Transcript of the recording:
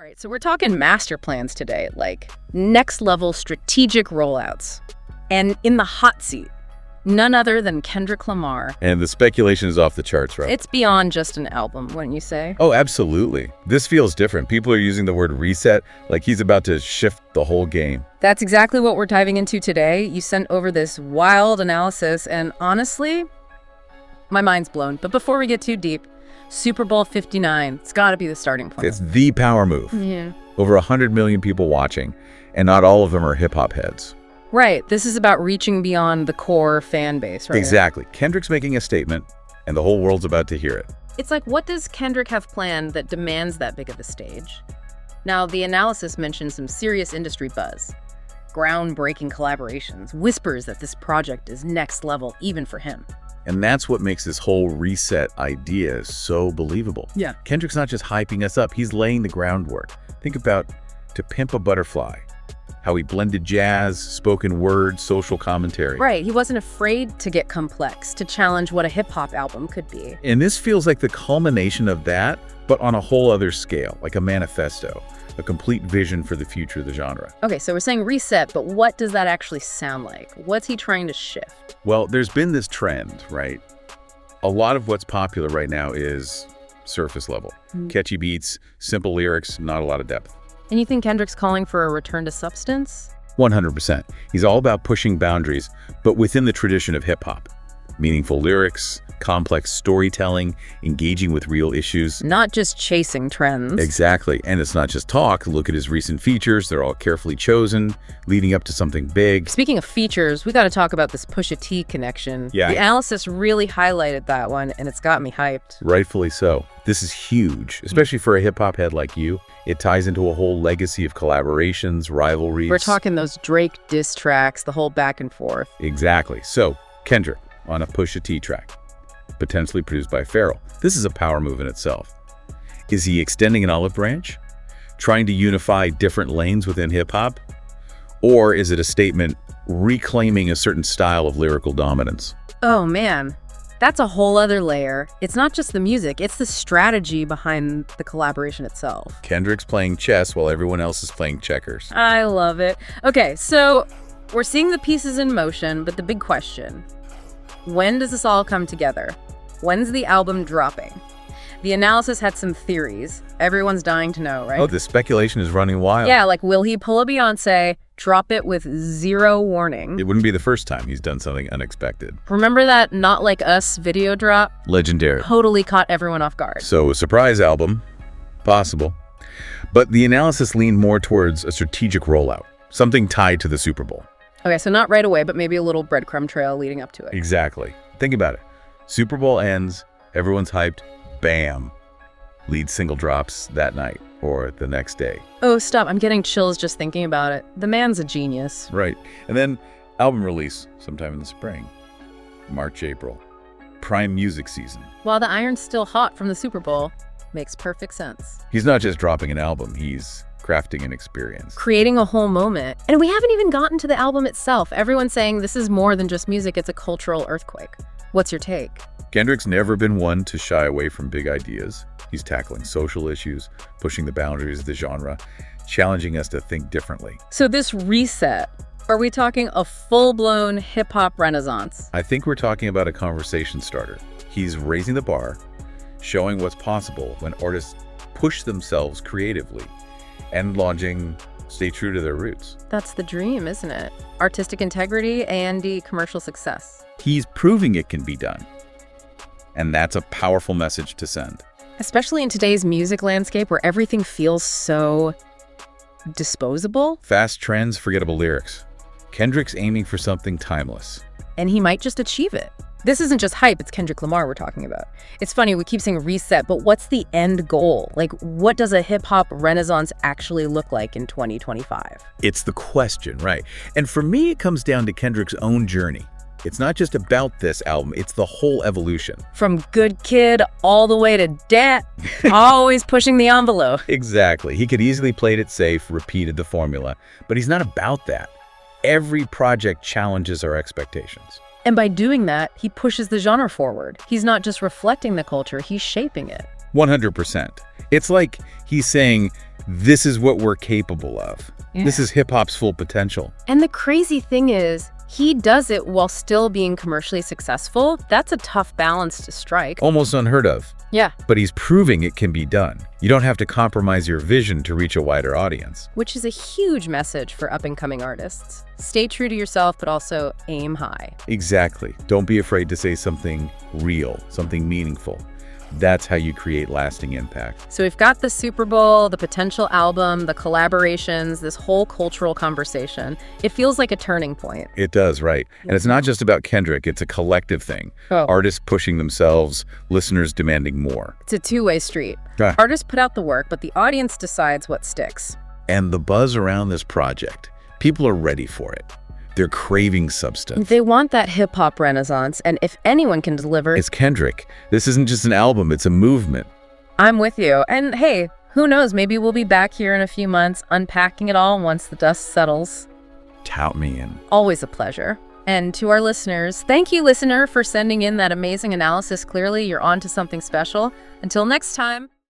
All right, so we're talking master plans today, like next level strategic rollouts. And in the hot seat, none other than Kendrick Lamar. And the speculation is off the charts, right? It's beyond just an album, wouldn't you say? Oh, absolutely. This feels different. People are using the word reset like he's about to shift the whole game. That's exactly what we're diving into today. You sent over this wild analysis, and honestly, my mind's blown. But before we get too deep, Super Bowl 59, it's got to be the starting point. It's the power move. Yeah. Over 100 million people watching, and not all of them are hip-hop heads. Right. This is about reaching beyond the core fan base, right? Exactly. Kendrick's making a statement, and the whole world's about to hear it. It's like, what does Kendrick have planned that demands that big of a stage? Now, the analysis mentions some serious industry buzz, groundbreaking collaborations, whispers that this project is next level even for him. And that's what makes this whole reset idea so believable. Yeah. Kendrick's not just hyping us up, he's laying the groundwork. Think about To Pimp a Butterfly, how he blended jazz, spoken word, social commentary. Right, he wasn't afraid to get complex, to challenge what a hip-hop album could be. And this feels like the culmination of that, but on a whole other scale, like a manifesto, a complete vision for the future of the genre. Okay, so we're saying reset, but what does that actually sound like? What's he trying to shift? Well, there's been this trend, right? A lot of what's popular right now is surface level. Catchy beats, simple lyrics, not a lot of depth. And you think Kendrick's calling for a return to substance? 100%. He's all about pushing boundaries, but within the tradition of hip-hop. Meaningful lyrics, complex storytelling, engaging with real issues. Not just chasing trends. Exactly. And it's not just talk. Look at his recent features. They're all carefully chosen, leading up to something big. Speaking of features, we got to talk about this Pusha T connection. Yeah. The analysis really highlighted that one, and it's got me hyped. Rightfully so. This is huge, especially for a hip-hop head like you. It ties into a whole legacy of collaborations, rivalries. We're talking those Drake diss tracks, the whole back and forth. Exactly. So, Kendrick on a Pusha T track, potentially produced by Pharrell. This is a power move in itself. Is he extending an olive branch? Trying to unify different lanes within hip-hop? Or is it a statement reclaiming a certain style of lyrical dominance? Oh man, that's a whole other layer. It's not just the music, it's the strategy behind the collaboration itself. Kendrick's playing chess while everyone else is playing checkers. I love it. Okay, so we're seeing the pieces in motion, but the big question, when does this all come together? When's the album dropping? The analysis had some theories. Everyone's dying to know, right? Oh, the speculation is running wild. Yeah, like will he pull a Beyonce, drop it with zero warning? It wouldn't be the first time he's done something unexpected. Remember that Not Like Us video drop? Legendary. Totally caught everyone off guard. So a surprise album, possible. But the analysis leaned more towards a strategic rollout, something tied to the Super Bowl. Okay, so not right away, but maybe a little breadcrumb trail leading up to it. Exactly. Think about it. Super Bowl ends, everyone's hyped, bam. Lead single drops that night or the next day. Oh, stop. I'm getting chills just thinking about it. The man's a genius. Right. And then album release sometime in the spring. March, April. Prime music season. While the iron's still hot from the Super Bowl, makes perfect sense. He's not just dropping an album, he's crafting an experience. Creating a whole moment. And we haven't even gotten to the album itself. Everyone's saying this is more than just music, it's a cultural earthquake. What's your take? Kendrick's never been one to shy away from big ideas. He's tackling social issues, pushing the boundaries of the genre, challenging us to think differently. So this reset, are we talking a full-blown hip-hop renaissance? I think we're talking about a conversation starter. He's raising the bar, showing what's possible when artists push themselves creatively and launching stay true to their roots. That's the dream, isn't it? Artistic integrity and the commercial success. He's proving it can be done. And that's a powerful message to send. Especially in today's music landscape where everything feels so disposable. Fast trends, forgettable lyrics. Kendrick's aiming for something timeless. And he might just achieve it. This isn't just hype, it's Kendrick Lamar we're talking about. It's funny, we keep saying reset, but what's the end goal? Like, what does a hip-hop renaissance actually look like in 2025? It's the question, right? And for me, it comes down to Kendrick's own journey. It's not just about this album, it's the whole evolution. From good kid all the way to dad, always pushing the envelope. Exactly. He could easily played it safe, repeated the formula, but he's not about that. Every project challenges our expectations. And by doing that, he pushes the genre forward. He's not just reflecting the culture, he's shaping it. 100%. It's like he's saying, This is what we're capable of. Yeah. This is hip-hop's full potential. And the crazy thing is, he does it while still being commercially successful. That's a tough balance to strike. Almost unheard of. Yeah. But he's proving it can be done. You don't have to compromise your vision to reach a wider audience. Which is a huge message for up-and-coming artists. Stay true to yourself, but also aim high. Exactly. Don't be afraid to say something real, something meaningful. That's how you create lasting impact. So we've got the Super Bowl, the potential album, the collaborations, this whole cultural conversation. It feels like a turning point. It does, right. And it's not just about Kendrick, it's a collective thing. Oh. Artists pushing themselves, listeners demanding more. It's a two-way street. Ah. Artists put out the work, but the audience decides what sticks. And the buzz around this project, people are ready for it. They're craving substance. They want that hip-hop renaissance, and if anyone can deliver... It's Kendrick. This isn't just an album, it's a movement. I'm with you. And hey, who knows, maybe we'll be back here in a few months, unpacking it all once the dust settles. Tout me in. Always a pleasure. And to our listeners, thank you, listener, for sending in that amazing analysis. Clearly, you're on to something special. Until next time.